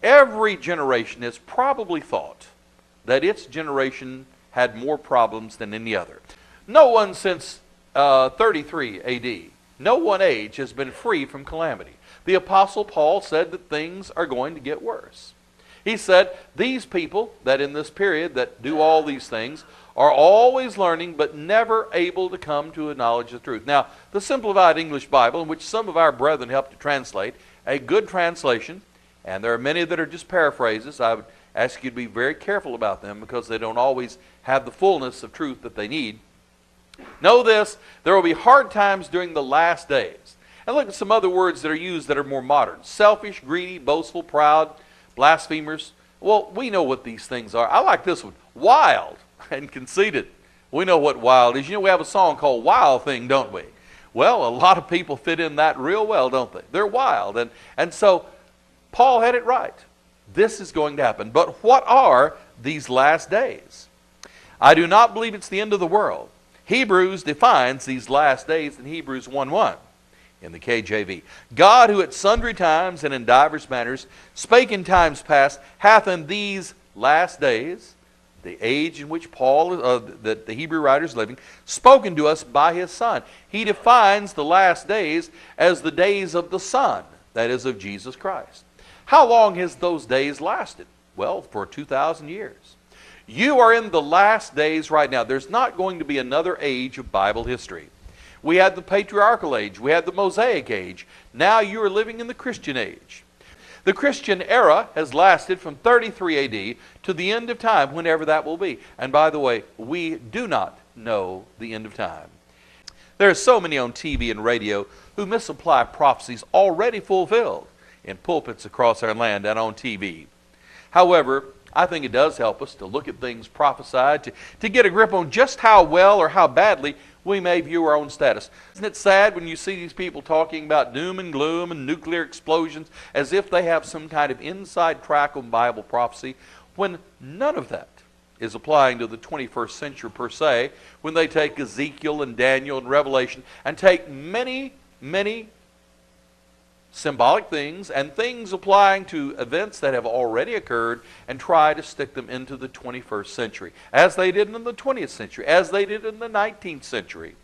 Every generation has probably thought that its generation had more problems than any other. No one since 33 AD, no one age has been free from calamity. The Apostle Paul said that things are going to get worse. He said these people that in this period that do all these things are always learning but never able to come to a knowledge of the truth. Now, the Simplified English Bible, in which some of our brethren helped to translate, a good translation, and there are many that are just paraphrases. I would ask you to be very careful about them because they don't always have the fullness of truth that they need. Know this, there will be hard times during the last days. And look at some other words that are used that are more modern. Selfish, greedy, boastful, proud, blasphemers. Well, we know what these things are. I like this one. Wild and conceited. We know what wild is. You know, we have a song called Wild Thing, don't we? Well, a lot of people fit in that real well, don't they? They're wild. And so Paul had it right. This is going to happen. But what are these last days? I do not believe it's the end of the world. Hebrews defines these last days in Hebrews 1:1 in the KJV. God, who at sundry times and in divers manners spake in times past, hath in these last days, the age in which the Hebrew writer is living, spoken to us by his Son. He defines the last days as the days of the Son, that is, of Jesus Christ. How long has those days lasted? Well, for 2,000 years. You are in the last days right now. There's not going to be another age of Bible history. We had the patriarchal age. We had the Mosaic age. Now you are living in the Christian age. The Christian era has lasted from 33 AD to the end of time, whenever that will be. And by the way, we do not know the end of time. There are so many on TV and radio who misapply prophecies already fulfilled in pulpits across our land and on TV. However, I think it does help us to look at things prophesied, to get a grip on just how well or how badly we may view our own status. Isn't it sad when you see these people talking about doom and gloom and nuclear explosions as if they have some kind of inside track on Bible prophecy, when none of that is applying to the 21st century per se, when they take Ezekiel and Daniel and Revelation and take many, many symbolic things and things applying to events that have already occurred and try to stick them into the 21st century, as they did in the 20th century, as they did in the 19th century.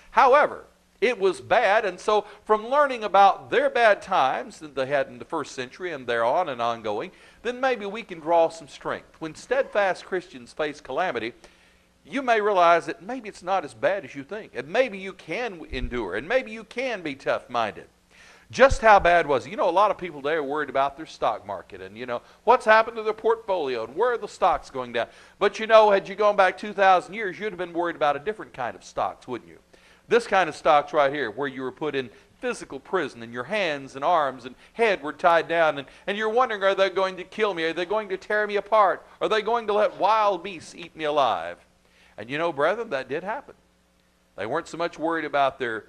However, it was bad, and so from learning about their bad times that they had in the first century and thereon and ongoing, then maybe we can draw some strength. When steadfast Christians face calamity, you may realize that maybe it's not as bad as you think, and maybe you can endure, and maybe you can be tough-minded. Just how bad was it? You know, a lot of people today are worried about their stock market and, you know, what's happened to their portfolio and where are the stocks going down. But, you know, had you gone back 2,000 years, you'd have been worried about a different kind of stocks, wouldn't you? This kind of stocks right here, where you were put in physical prison and your hands and arms and head were tied down and you're wondering, are they going to kill me? Are they going to tear me apart? Are they going to let wild beasts eat me alive? And, you know, brethren, that did happen. They weren't so much worried about their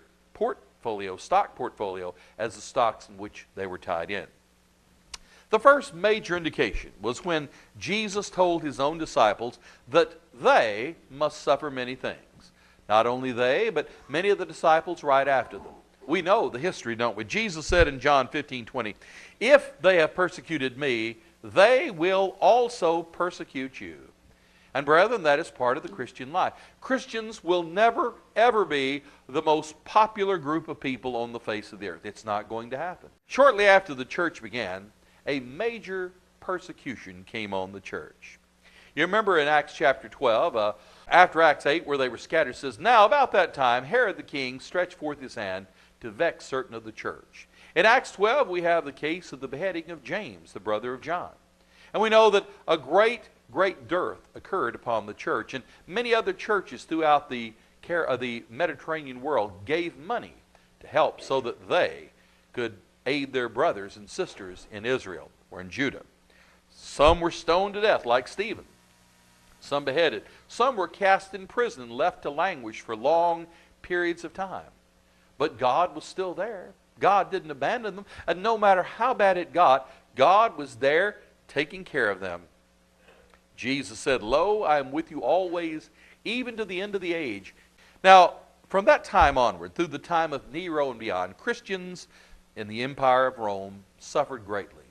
stock portfolio, as the stocks in which they were tied in. The first major indication was when Jesus told his own disciples that they must suffer many things. Not only they, but many of the disciples right after them. We know the history, don't we? Jesus said in John 15:20, if they have persecuted me, they will also persecute you. And brethren, that is part of the Christian life. Christians will never, ever be the most popular group of people on the face of the earth. It's not going to happen. Shortly after the church began, a major persecution came on the church. You remember in Acts chapter 12, after Acts 8, where they were scattered, it says, now about that time, Herod the king stretched forth his hand to vex certain of the church. In Acts 12, we have the case of the beheading of James, the brother of John. And we know that a great dearth occurred upon the church, and many other churches throughout the Mediterranean world gave money to help so that they could aid their brothers and sisters in Israel or in Judah. Some were stoned to death, like Stephen. Some beheaded. Some were cast in prison and left to languish for long periods of time. But God was still there. God didn't abandon them, and no matter how bad it got, God was there taking care of them. Jesus said, lo, I am with you always, even to the end of the age. Now, from that time onward, through the time of Nero and beyond, Christians in the Empire of Rome suffered greatly.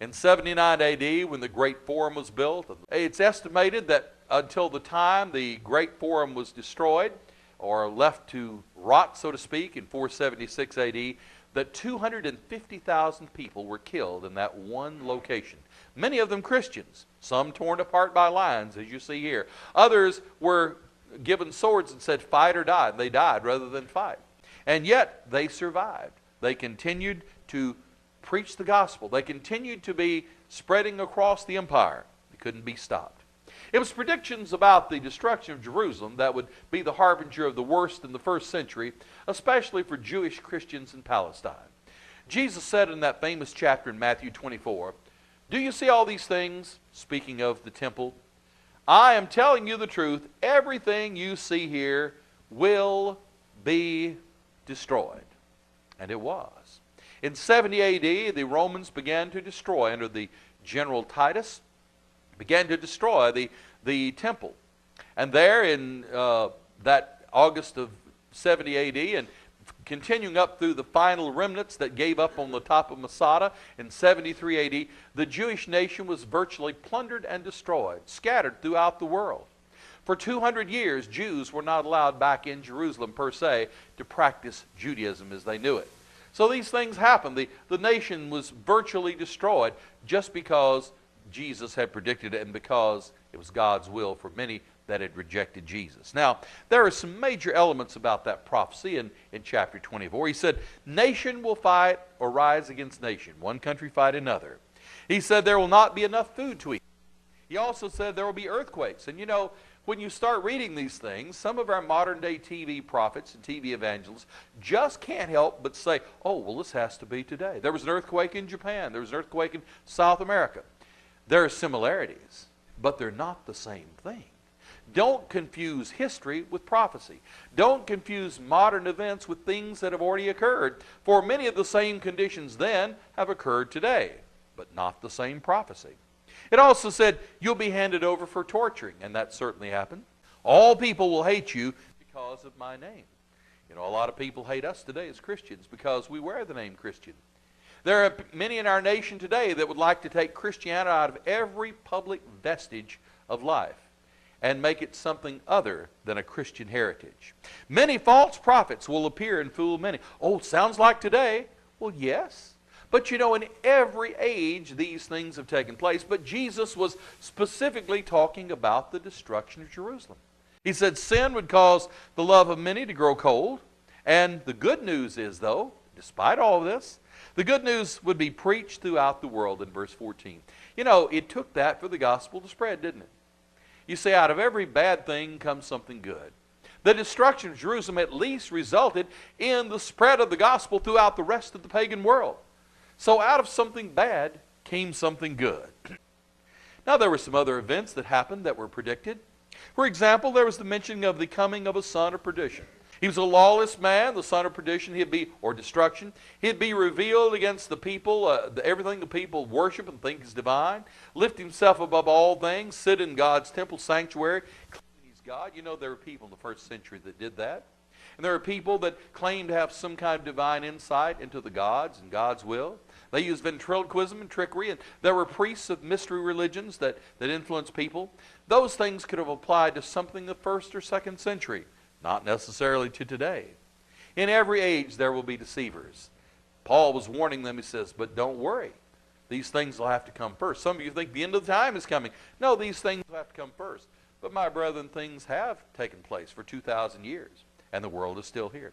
In 79 AD, when the Great Forum was built, it's estimated that until the time the Great Forum was destroyed, or left to rot, so to speak, in 476 AD, that 250,000 people were killed in that one location. Many of them Christians, some torn apart by lions, as you see here. Others were given swords and said, fight or die. And they died rather than fight. And yet, they survived. They continued to preach the gospel. They continued to be spreading across the empire. They couldn't be stopped. It was predictions about the destruction of Jerusalem that would be the harbinger of the worst in the first century, especially for Jewish Christians in Palestine. Jesus said in that famous chapter in Matthew 24, "Do you see all these things?" Speaking of the temple. "I am telling you the truth. Everything you see here will be destroyed." And it was. In 70 AD, the Romans began to destroy, under the General Titus, began to destroy the temple. And there in that August of 70 AD, and continuing up through the final remnants that gave up on the top of Masada in 73 AD, the Jewish nation was virtually plundered and destroyed, scattered throughout the world. For 200 years, Jews were not allowed back in Jerusalem per se to practice Judaism as they knew it. So these things happened. The nation was virtually destroyed just because Jesus had predicted it and because it was God's will for many that had rejected Jesus. Now, there are some major elements about that prophecy in chapter 24. He said, nation will fight or rise against nation. One country fight another. He said there will not be enough food to eat. He also said there will be earthquakes. And you know, when you start reading these things, some of our modern day TV prophets and TV evangelists just can't help but say, oh, well, this has to be today. There was an earthquake in Japan. There was an earthquake in South America. There are similarities, but they're not the same thing. Don't confuse history with prophecy. Don't confuse modern events with things that have already occurred, for many of the same conditions then have occurred today, but not the same prophecy. It also said, you'll be handed over for torturing, and that certainly happened. All people will hate you because of my name. You know, a lot of people hate us today as Christians because we wear the name Christian. There are many in our nation today that would like to take Christianity out of every public vestige of life and make it something other than a Christian heritage. Many false prophets will appear and fool many. Oh, sounds like today. Well, yes. But you know, in every age these things have taken place. But Jesus was specifically talking about the destruction of Jerusalem. He said sin would cause the love of many to grow cold. And the good news is, though, despite all of this, the good news would be preached throughout the world in verse 14. You know, it took that for the gospel to spread, didn't it? You see, out of every bad thing comes something good. The destruction of Jerusalem at least resulted in the spread of the gospel throughout the rest of the pagan world. So out of something bad came something good. Now there were some other events that happened that were predicted. For example, there was the mentioning of the coming of a son of perdition. He was a lawless man, the son of perdition, or destruction. He'd be revealed against the people, everything the people worship and think is divine, lift himself above all things, sit in God's temple sanctuary, claim he's God. You know, there were people in the first century that did that. And there are people that claim to have some kind of divine insight into the gods and God's will. They used ventriloquism and trickery, and there were priests of mystery religions that influenced people. Those things could have applied to something in the first or second century. Not necessarily to today. In every age there will be deceivers. Paul was warning them, he says, but don't worry. These things will have to come first. Some of you think the end of the time is coming. No, these things will have to come first. But my brethren, things have taken place for 2,000 years, and the world is still here.